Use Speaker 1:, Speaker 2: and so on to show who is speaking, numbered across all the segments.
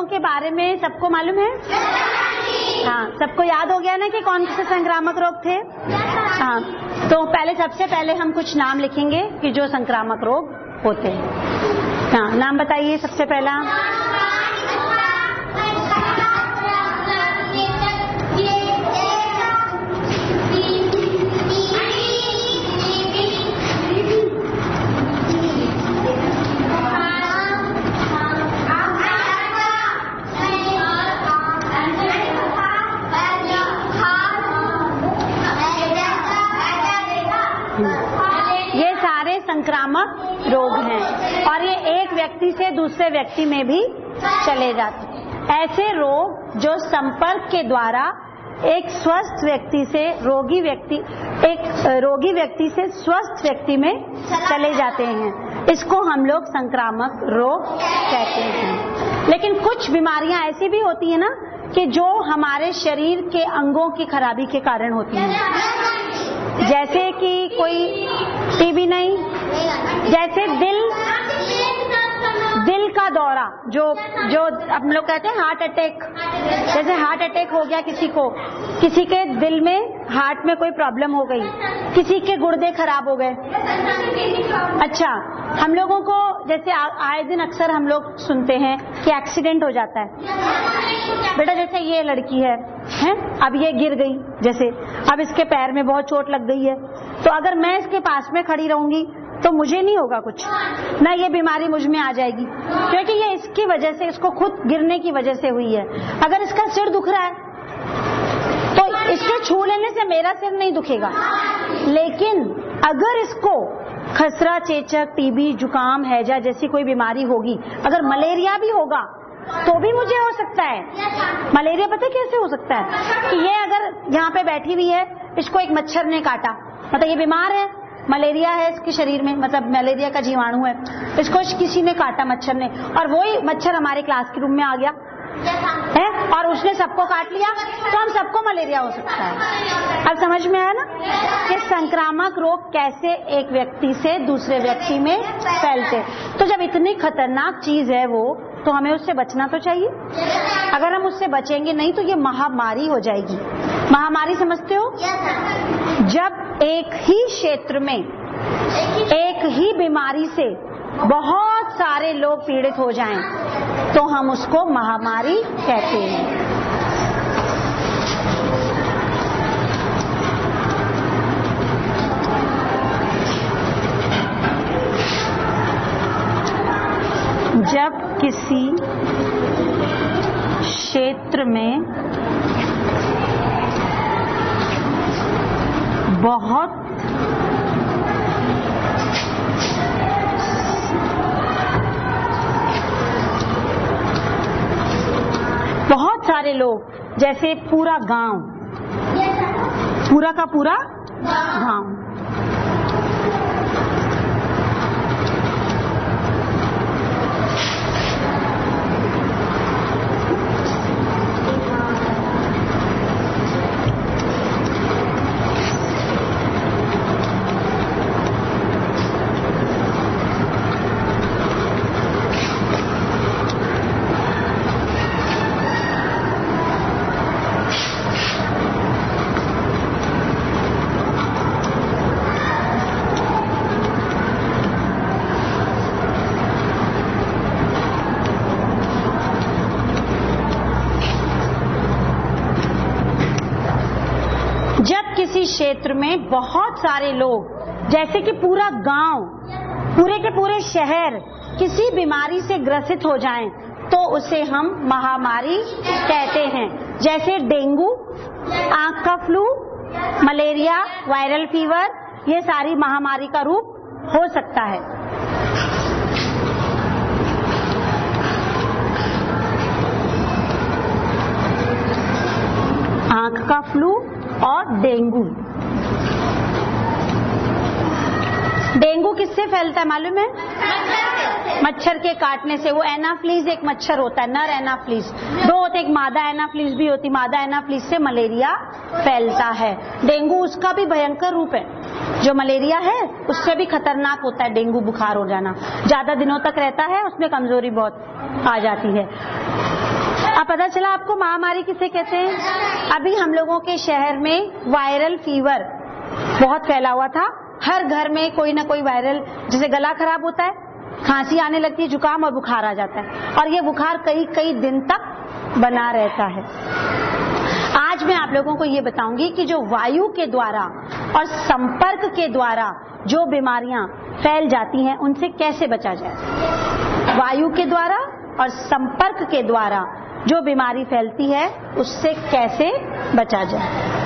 Speaker 1: रोगों के बारे में सबको मालूम है? हाँ, सबको याद हो गया ना कि कौन से संक्रामक रोग थे? हाँ, तो सबसे पहले हम कुछ नाम लिखेंगे कि जो संक्रामक रोग होते हैं। हाँ, नाम बताइए सबसे पहला। ये सारे संक्रामक रोग हैं और ये एक व्यक्ति से दूसरे व्यक्ति में भी चले जाते हैं। ऐसे रोग जो संपर्क के द्वारा एक स्वस्थ व्यक्ति से रोगी व्यक्ति से स्वस्थ व्यक्ति में चले जाते हैं, इसको हम लोग संक्रामक रोग कहते हैं। लेकिन कुछ बीमारियां ऐसी भी होती है ना कि जो हमारे शरीर के अंगों की खराबी के कारण होती हैं, जैसे कि कोई टीबी नहीं, जैसे दिल का दौरा, जो हम लोग कहते हैं हार्ट अटैक। जैसे हार्ट अटैक हो गया किसी के दिल में हार्ट में कोई प्रॉब्लम हो गई, किसी के गुर्दे खराब हो गए। अच्छा, हम लोगों को जैसे आए दिन अक्सर हम लोग सुनते हैं कि एक्सीडेंट हो जाता है। बेटा जैसे ये लड़की है अब ये गिर गई, जैसे अब इसके पैर में बहुत चोट लग गई है, तो अगर मैं इसके पास में खड़ी रहूंगी तो मुझे नहीं होगा कुछ ना, ये बीमारी मुझ में आ जाएगी, क्योंकि ये इसकी वजह से, इसको खुद गिरने की वजह से हुई है। अगर इसका सिर दुख रहा है तो इसके छू लेने से मेरा सिर नहीं दुखेगा, लेकिन अगर इसको खसरा, चेचक, टीबी, जुकाम, हैजा जैसी कोई बीमारी होगी, अगर मलेरिया भी होगा तो भी मुझे हो सकता है। मलेरिया पता कैसे हो सकता है कि ये अगर यहाँ पे बैठी हुई है, इसको एक मच्छर ने काटा, मतलब ये बीमार है, मलेरिया है इसके शरीर में, मतलब मलेरिया का जीवाणु है, इसको किसी ने काटा, मच्छर ने, और वही मच्छर हमारे क्लास के रूम में आ गया है और उसने सबको काट लिया, तो हम सबको मलेरिया हो सकता है। अब समझ में आया ना कि संक्रामक रोग कैसे एक व्यक्ति से दूसरे व्यक्ति में फैलते। तो जब इतनी खतरनाक चीज है वो, तो हमें उससे बचना तो चाहिए। अगर हम उससे बचेंगे नहीं तो ये महामारी हो जाएगी। महामारी समझते हो? जब एक ही क्षेत्र में एक ही बीमारी से बहुत सारे लोग पीड़ित हो जाएं, तो हम उसको महामारी कहते हैं। जब किसी क्षेत्र में बहुत सारे लोग, जैसे पूरा गांव, पूरा का पूरा गांव, क्षेत्र में बहुत सारे लोग, जैसे कि पूरा गांव, पूरे के पूरे शहर किसी बीमारी से ग्रसित हो जाएं, तो उसे हम महामारी कहते हैं। जैसे डेंगू, आंख का फ्लू, मलेरिया, वायरल फीवर, ये सारी महामारी का रूप हो सकता है। आंख का फ्लू और डेंगू। डेंगू किससे फैलता है मालूम है? मच्छर के काटने से। वो एनाफ्लीज एक मच्छर होता है, नर एनाफ्लीज, दो होते, एक मादा एनाफ्लीज भी होती, मादा एनाफ्लीज से मलेरिया फैलता है। डेंगू उसका भी भयंकर रूप है, जो मलेरिया है उससे भी खतरनाक होता है डेंगू, बुखार हो जाना, ज्यादा दिनों तक रहता है, उसमें कमजोरी बहुत आ जाती है। अब पता चला आपको महामारी किसे कहते हैं। अभी हम लोगों के शहर में वायरल फीवर बहुत फैला हुआ था। हर घर में कोई ना कोई वायरल, जैसे गला खराब होता है, खांसी आने लगती है, जुकाम और बुखार आ जाता है, और ये बुखार कई कई दिन तक बना रहता है। आज मैं आप लोगों को ये बताऊंगी कि जो वायु के द्वारा और संपर्क के द्वारा जो बीमारियां फैल जाती हैं उनसे कैसे बचा जाए। वायु के द्वारा और संपर्क के द्वारा जो बीमारी फैलती है उससे कैसे बचा जाए।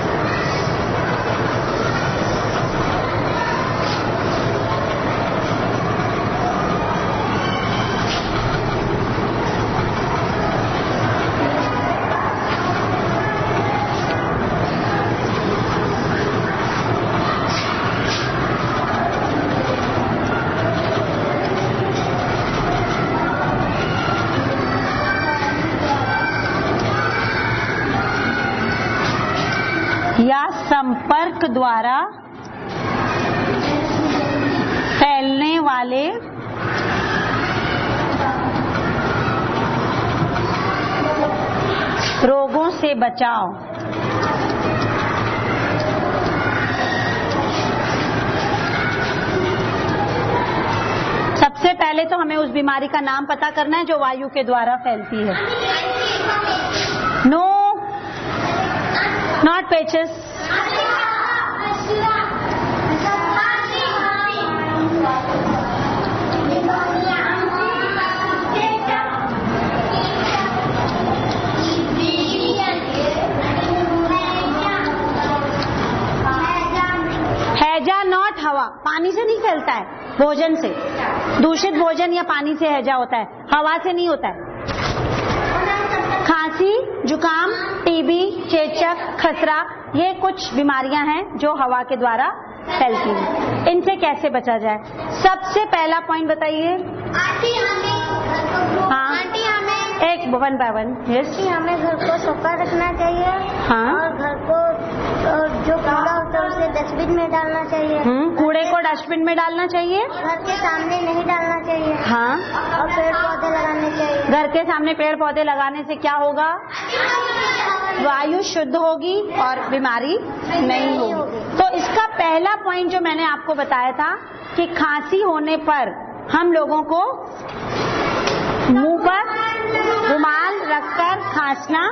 Speaker 1: या संपर्क द्वारा फैलने वाले रोगों से बचाव। सबसे पहले तो हमें उस बीमारी का नाम पता करना है जो वायु के द्वारा फैलती है। No, not patches. हैजा नॉट हवा, पानी से नहीं फैलता है, भोजन से। दूषित भोजन या पानी से हैजा होता है, हवा से नहीं होता है। खांसी, जुकाम, टीबी, चेचक, खसरा, ये कुछ बीमारियां हैं जो हवा के द्वारा फैलती हैं। इनसे कैसे बचा जाए? सबसे पहला पॉइंट बताइए। हाँ, एक वन बाय वन। यस,
Speaker 2: हमें घर को सफा रखना चाहिए।
Speaker 1: हाँ,
Speaker 2: और घर को जो कूड़ा होता है उसे डस्टबिन में डालना चाहिए।
Speaker 1: कूड़े को डस्टबिन में डालना चाहिए,
Speaker 2: घर के सामने नहीं डालना चाहिए।
Speaker 1: हाँ,
Speaker 2: और पेड़ पौधे लगाने चाहिए।
Speaker 1: घर के सामने पेड़ पौधे लगाने से क्या होगा? वायु शुद्ध होगी और बीमारी नहीं होगी। तो इसका पहला पॉइंट जो मैंने आपको बताया था कि खांसी होने पर हम लोगों को मुंह पर रुमाल रखकर खांसना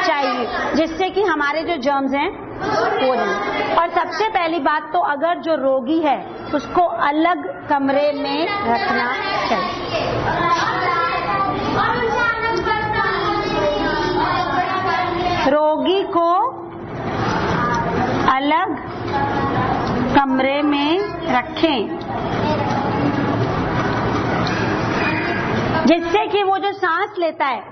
Speaker 1: चाहिए, जिससे कि हमारे जो जर्म्स हैं वो नहीं। और सबसे पहली बात तो अगर जो रोगी है उसको अलग कमरे में रखना चाहिए। रोगी को अलग कमरे में रखें, जिससे कि वो जो सांस लेता है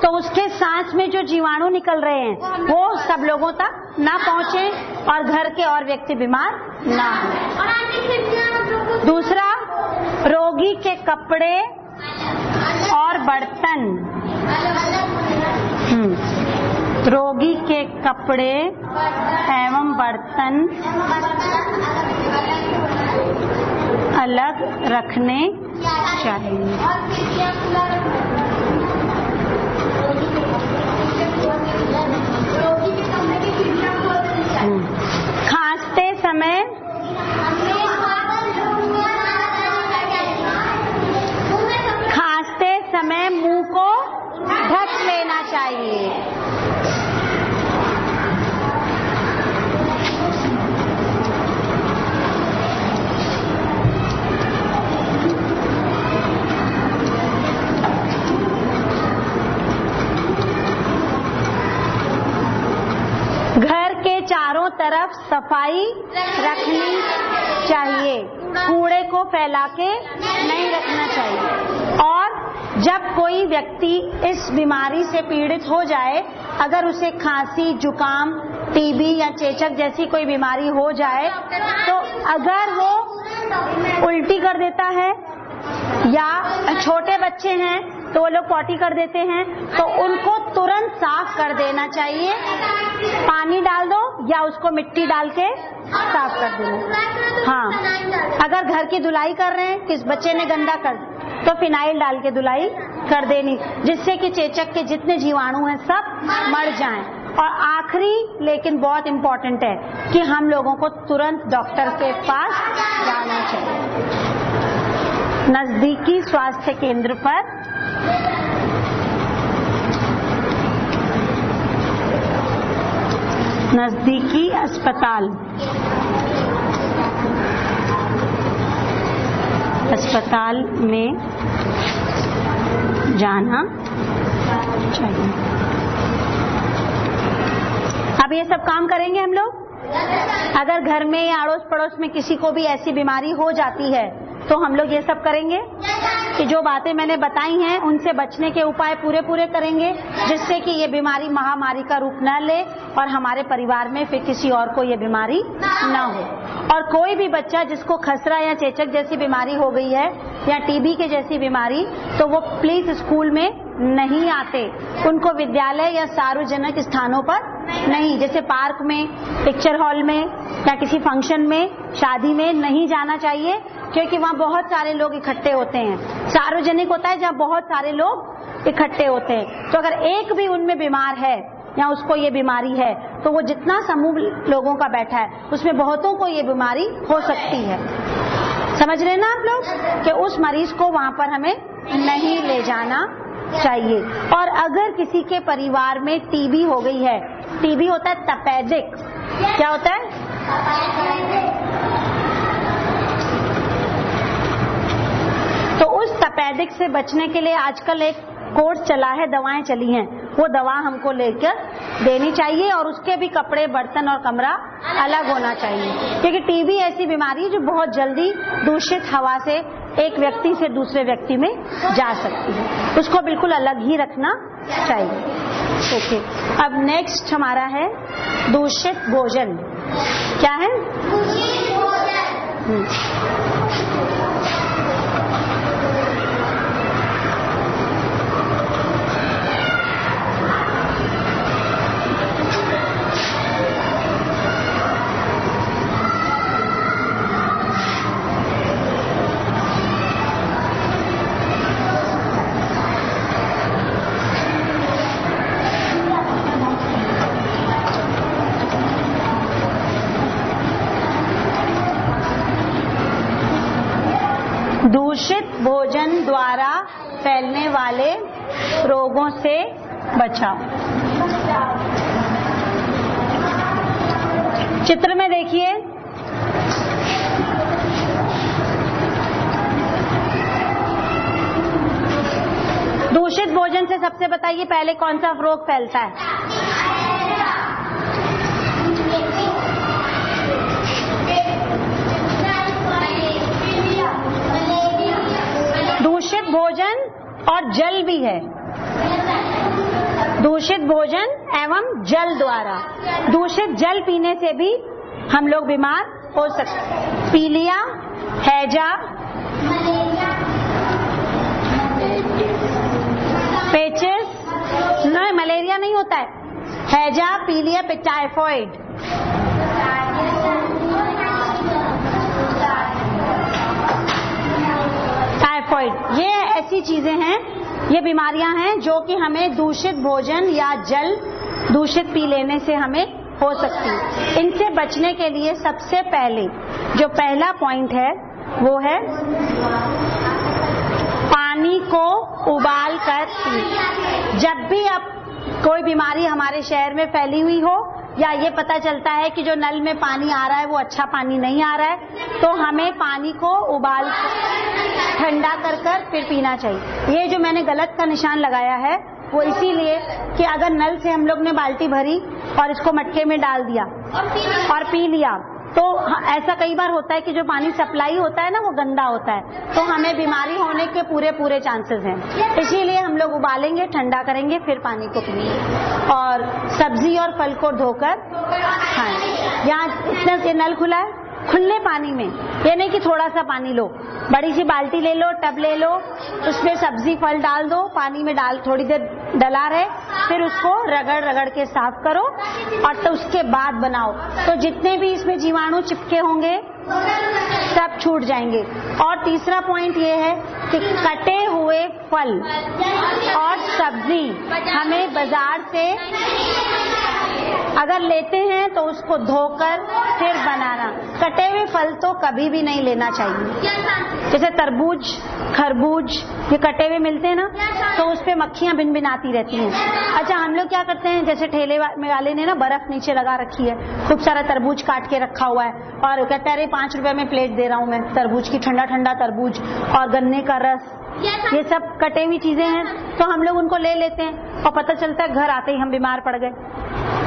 Speaker 1: तो उसके सांस में जो जीवाणु निकल रहे हैं वो सब लोगों तक ना पहुंचे और घर के और व्यक्ति बीमार ना हो। दूसरा, रोगी के कपड़े और बर्तन, रोगी के कपड़े एवं बर्तन अलग रखने चाहिए। खांसते समय मुंह को ढक लेना चाहिए। घर के चारों तरफ सफाई रखनी चाहिए, कूड़े को फैला के नहीं रखना चाहिए। और जब कोई व्यक्ति इस बीमारी से पीड़ित हो जाए, अगर उसे खांसी, जुकाम, टीबी या चेचक जैसी कोई बीमारी हो जाए, तो अगर वो उल्टी कर देता है या छोटे बच्चे हैं तो वो लोग पॉटी कर देते हैं, तो उनको तुरंत साफ कर देना चाहिए। पानी डाल दो या उसको मिट्टी डाल के साफ कर देना। हाँ, अगर घर की धुलाई कर रहे हैं, किस बच्चे ने गंदा कर तो फिनाइल डाल के धुलाई कर देनी, जिससे कि चेचक के जितने जीवाणु हैं सब मर जाएं। और आखिरी लेकिन बहुत इम्पोर्टेंट है कि हम लोगों को तुरंत डॉक्टर के पास जाना चाहिए। नजदीकी स्वास्थ्य केंद्र पर नजदीकी अस्पताल में जाना चाहिए। अब ये सब काम करेंगे हम लोग। अगर घर में या अड़ोस पड़ोस में किसी को भी ऐसी बीमारी हो जाती है तो हम लोग ये सब करेंगे कि जो बातें मैंने बताई हैं उनसे बचने के उपाय पूरे पूरे करेंगे, जिससे कि ये बीमारी महामारी का रूप न ले और हमारे परिवार में फिर किसी और को ये बीमारी न हो। और कोई भी बच्चा जिसको खसरा या चेचक जैसी बीमारी हो गई है या टीबी के जैसी बीमारी, तो वो प्लीज स्कूल में नहीं आते, उनको विद्यालय या सार्वजनिक स्थानों पर नहीं, जैसे पार्क में, पिक्चर हॉल में या किसी फंक्शन में, शादी में नहीं जाना चाहिए, क्योंकि वहाँ बहुत सारे लोग इकट्ठे होते हैं। सार्वजनिक होता है जहाँ बहुत सारे लोग इकट्ठे होते हैं। तो अगर एक भी उनमें बीमार है या उसको ये बीमारी है तो वो जितना समूह लोगों का बैठा है उसमें बहुतों को ये बीमारी हो सकती है। समझ रहे ना आप लोग कि उस मरीज को वहाँ पर हमें नहीं ले जाना चाहिए। और अगर किसी के परिवार में टीबी हो गई है, टीबी होता है तपेदिक, क्या होता है? तो उस तपेदिक से बचने के लिए आजकल एक कोर्स चला है, दवाएं चली हैं, वो दवा हमको लेकर देनी चाहिए और उसके भी कपड़े, बर्तन और कमरा अलग होना चाहिए, क्योंकि टीबी ऐसी बीमारी है जो बहुत जल्दी दूषित हवा से एक व्यक्ति से दूसरे व्यक्ति में जा सकती है, उसको बिल्कुल अलग ही रखना चाहिए। ओके, अब नेक्स्ट हमारा है दूषित भोजन। क्या है? दूषित भोजन। दूषित भोजन द्वारा फैलने वाले रोगों से बचाव। चित्र में देखिए, दूषित भोजन से सबसे बताइए पहले कौन सा रोग फैलता है? दूषित भोजन और जल भी है। दूषित भोजन एवं जल द्वारा, दूषित जल पीने से भी हम लोग बीमार हो सकते हैं। पीलिया, हैजा, पेचिस, नहीं मलेरिया नहीं होता है, हैजा, पीलिया, टाइफॉइड, ये ऐसी चीजें हैं, ये बीमारियां हैं जो कि हमें दूषित भोजन या जल दूषित पी लेने से हमें हो सकती है। इनसे बचने के लिए सबसे पहले जो पहला पॉइंट है वो है पानी को उबाल कर पी। जब भी अब कोई बीमारी हमारे शहर में फैली हुई हो या ये पता चलता है कि जो नल में पानी आ रहा है वो अच्छा पानी नहीं आ रहा है, तो हमें पानी को उबाल ठंडा कर फिर पीना चाहिए। ये जो मैंने गलत का निशान लगाया है वो इसीलिए कि अगर नल से हम लोग ने बाल्टी भरी और इसको मटके में डाल दिया और पी लिया, तो ऐसा कई बार होता है कि जो पानी सप्लाई होता है ना वो गंदा होता है, तो हमें बीमारी होने के पूरे चांसेस हैं। इसीलिए हम लोग उबालेंगे, ठंडा करेंगे, फिर पानी को पिएंगे और सब्जी और फल को धोकर खाएं। यहाँ इतना ये नल खुला है, खुले पानी में, ये नहीं कि थोड़ा सा पानी लो, बड़ी सी बाल्टी ले लो, टब ले लो, उसमें सब्जी फल डाल दो, पानी में डाल थोड़ी देर डला रहे, फिर उसको रगड़ के साफ करो और तो उसके बाद बनाओ, तो जितने भी इसमें जीवाणु चिपके होंगे सब छूट जाएंगे। और तीसरा पॉइंट ये है कि कटे हुए फल और सब्जी हमें बाजार से अगर लेते हैं तो उसको धोकर फिर बनाना। कटे हुए फल तो कभी भी नहीं लेना चाहिए। जैसे तरबूज, खरबूज, ये कटे हुए मिलते हैं ना, तो उस पे मक्खियां भिनभिनाती रहती हैं। अच्छा, हम लोग क्या करते हैं, जैसे ठेले वाले ने ना बर्फ नीचे लगा रखी है, खूब सारा तरबूज काट के रखा हुआ है और कहता है अरे 5 रुपए में प्लेट दे रहा हूँ मैं तरबूज की, ठंडा ठंडा तरबूज और गन्ने का रस, ये सब कटे हुई चीजें हैं, तो हम लोग उनको ले लेते हैं और पता चलता है घर आते ही हम बीमार पड़ गए।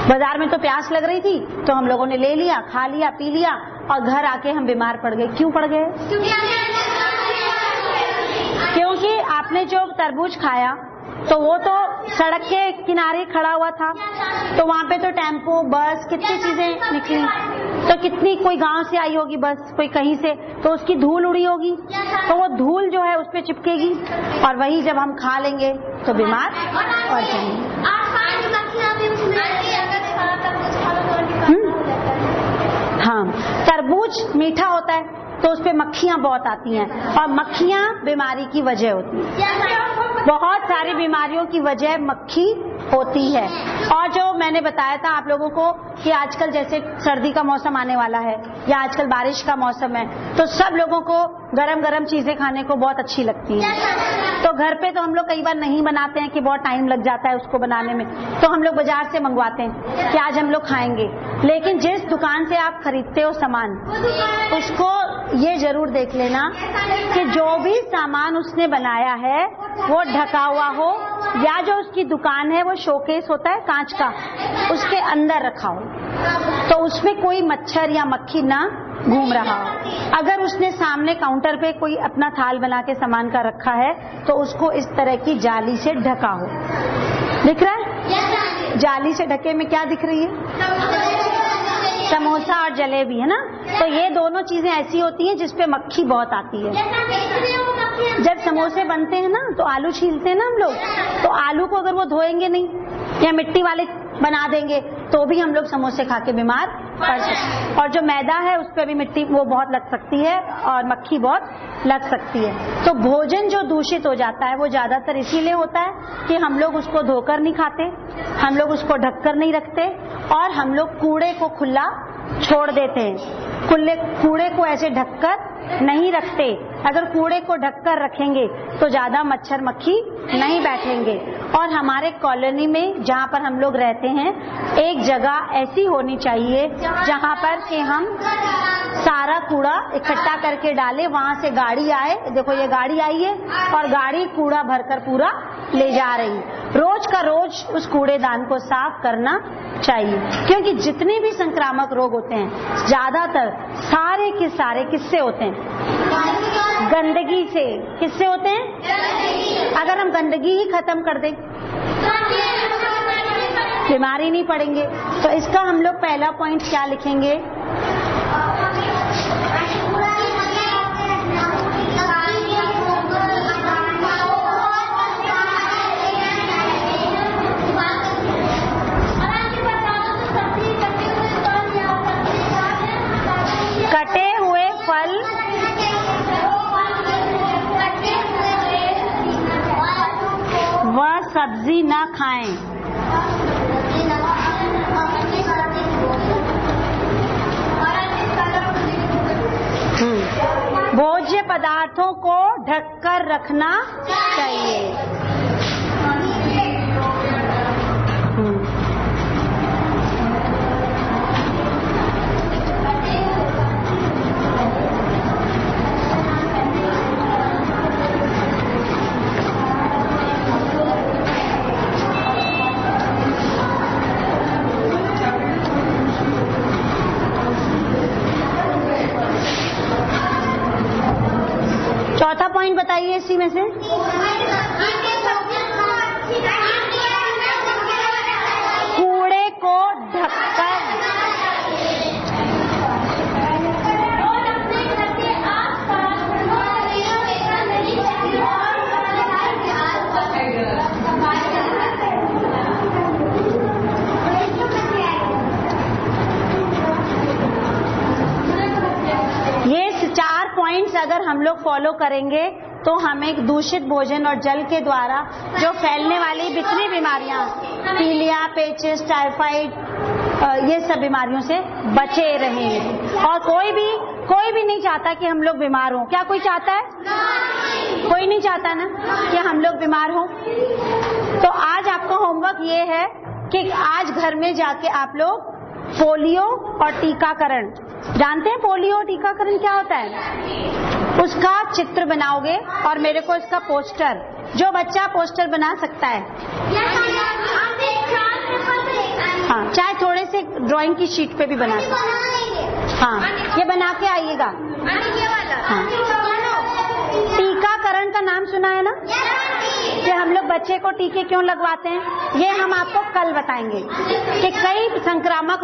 Speaker 1: बाजार में तो प्यास लग रही थी तो हम लोगों ने ले लिया, खा लिया, पी लिया और घर आके हम बीमार पड़ गए। क्यों पड़ गए? क्योंकि आपने जो तरबूज खाया तो वो तो सड़क के किनारे खड़ा हुआ था, तो वहाँ पे तो टेम्पो, बस, कितनी चीजें निकली, तो कितनी, कोई गांव से आई होगी बस, कोई कहीं से, तो उसकी धूल उड़ी होगी, तो वो धूल जो है उस पे चिपकेगी और वही जब हम खा लेंगे तो बीमार पड़ जाएंगे। हाँ, तरबूज मीठा होता है तो उस पे मक्खियां बहुत आती हैं और मक्खियां बीमारी की वजह होती है। बहुत सारी बीमारियों की वजह मक्खी होती है। और जो मैंने बताया था आप लोगों को कि आजकल जैसे सर्दी का मौसम आने वाला है या आजकल बारिश का मौसम है, तो सब लोगों को गरम गरम चीजें खाने को बहुत अच्छी लगती हैं। तो घर पे तो हम लोग कई बार नहीं बनाते हैं कि बहुत टाइम लग जाता है उसको बनाने में, तो हम लोग बाजार से मंगवाते हैं कि आज हम लोग खाएंगे। लेकिन जिस दुकान से आप खरीदते हो सामान, उसको ये जरूर देख लेना कि जो भी सामान उसने बनाया है वो ढका हुआ हो, या जो उसकी दुकान है वो शोकेस होता है कांच का, उसके अंदर रखा हो, तो उसमें कोई मच्छर या मक्खी ना घूम रहा हो। अगर उसने सामने काउंटर पे कोई अपना थाल बना के सामान का रखा है तो उसको इस तरह की जाली से ढका हो। दिख रहा है? जाली से ढके में क्या दिख रही है? समोसा और जलेबी, है ना। तो ये दोनों चीजें ऐसी होती हैं जिसपे मक्खी बहुत आती है। जब समोसे बनते हैं ना तो आलू छीलते हैं ना हम लोग, तो आलू को अगर वो धोएंगे नहीं या मिट्टी वाले बना देंगे तो भी हम लोग समोसे खा के बीमार पड़ सकते हैं। और जो मैदा है उस पर भी मिट्टी वो बहुत लग सकती है और मक्खी बहुत लग सकती है। तो भोजन जो दूषित हो जाता है वो ज्यादातर इसीलिए होता है कि हम लोग उसको धोकर नहीं खाते, हम लोग उसको ढककर नहीं रखते और हम लोग कूड़े को खुला छोड़ देते हैं। कूड़े को ऐसे ढककर नहीं रखते। अगर कूड़े को ढककर रखेंगे तो ज्यादा मच्छर मक्खी नहीं बैठेंगे। और हमारे कॉलोनी में जहाँ पर हम लोग रहते हैं, एक जगह ऐसी होनी चाहिए जहाँ पर कि हम सारा कूड़ा इकट्ठा करके डालें, वहाँ से गाड़ी आए, देखो ये गाड़ी आई है और गाड़ी कूड़ा भरकर पूरा ले जा रही। रोज का रोज उस कूड़ेदान को साफ करना चाहिए, क्योंकि जितने भी संक्रामक रोग होते हैं ज्यादातर सारे के सारे किससे होते हैं? गंदगी से। किससे होते हैं? अगर हम गंदगी ही खत्म कर दें बीमारी नहीं पड़ेंगे। तो इसका हम लोग पहला पॉइंट क्या लिखेंगे? कटे हुए फल व सब्जी न खाएं। भोज्य पदार्थों को ढककर रखना चाहिए। चौथा पॉइंट बताइए इसी में से। कूड़े को ढककर ये 4 पॉइंट्स अगर हम लोग फॉलो करेंगे तो हमें दूषित भोजन और जल के द्वारा जो फैलने वाली जितनी बीमारियां, पीलिया, पेचिस, टाइफाइड, ये सब बीमारियों से बचे रहें। और कोई भी नहीं चाहता कि हम लोग बीमार हों। क्या कोई चाहता है? कोई नहीं चाहता ना कि हम लोग बीमार हों। तो आज आपका होमवर्क ये है कि आज घर में जाके आप लोग पोलियो और टीकाकरण, जानते हैं पोलियो और टीकाकरण क्या होता है, उसका चित्र बनाओगे और मेरे को इसका पोस्टर, जो बच्चा पोस्टर बना सकता है, हाँ, चाहे थोड़े से ड्राइंग की शीट पे भी बना सकते हैं, हाँ, ये बना के आइएगा। हाँ, टीकाकरण का नाम सुना है ना, कि हम लोग बच्चे को टीके क्यों लगवाते हैं, ये हम आपको कल बताएंगे कि कई संक्रामक